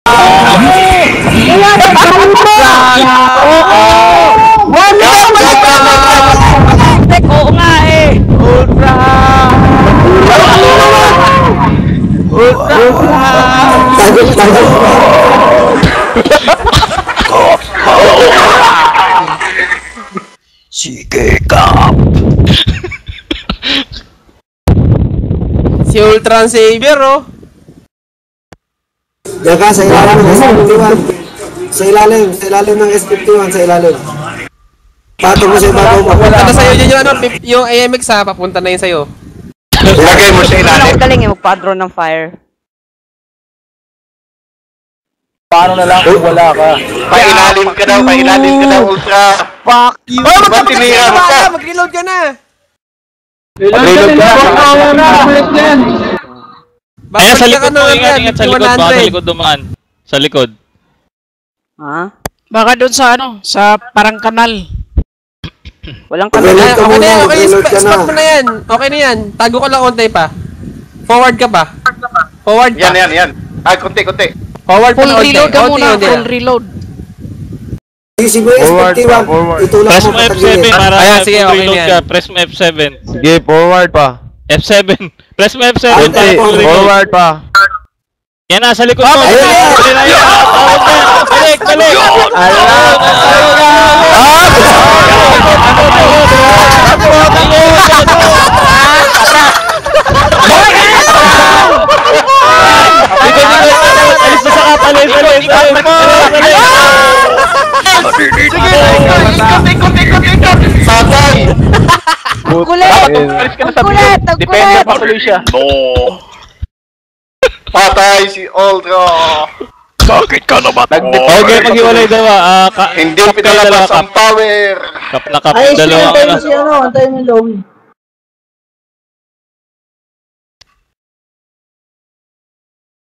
Oo nga eh. Ultra. Sige, Kap. Si Ultron Savior, oh. Diyan ka, sa ilalim ng S51. Sa ilalim ng S51, sa ilalim. Patong mo sa ibabaw mo. Papunta na sa'yo dyan yung ano, yung AMX ha, papunta na yun sa'yo. Lagay mo sa ilalim. Ang galing eh, magpa-drone ng fire. Paano na lang kung wala ka? Pailalim ka daw, Ultra. Fuck you! Oh, Ba't tinira mo ka? mag-reload ka na! Mag-reload ka na. Ayan, sa likod mo, ingat sa likod, baka sa likod dumaan. Sa likod. Ha? Baka doon sa ano, sa parang kanal. Walang Okay kami. ka Okay na muna, yan, okay, reload ka spot na. mo na yan. Okay na yan, tago ko lang konti pa. Forward ka pa. Forward pa. Yan. Ay, konti. Forward pa Full na konti. reload ka Konti muna, yun, full reload. Easy mo yung S51. Itulak Press mo mo patagilid. F7 para Ayan, sige, full okay reload na yan. ka. Press mo F7. Sige, forward pa. F7. Press mo F7 Ay, para full reload. Forward pa. Yan na, sa likod mo. Ayun! Dali na yun. Balik. Alis na sa kapalis. Patay! Kulit! Kulit! Depende pa tuloy siya. Patay si Ultra! Bakit ka namatay? Okay, maghiwalay daw. Hindi pinalabas ang power! Kap na kap. Dalawa ka na. Antayin mo yung Lowy.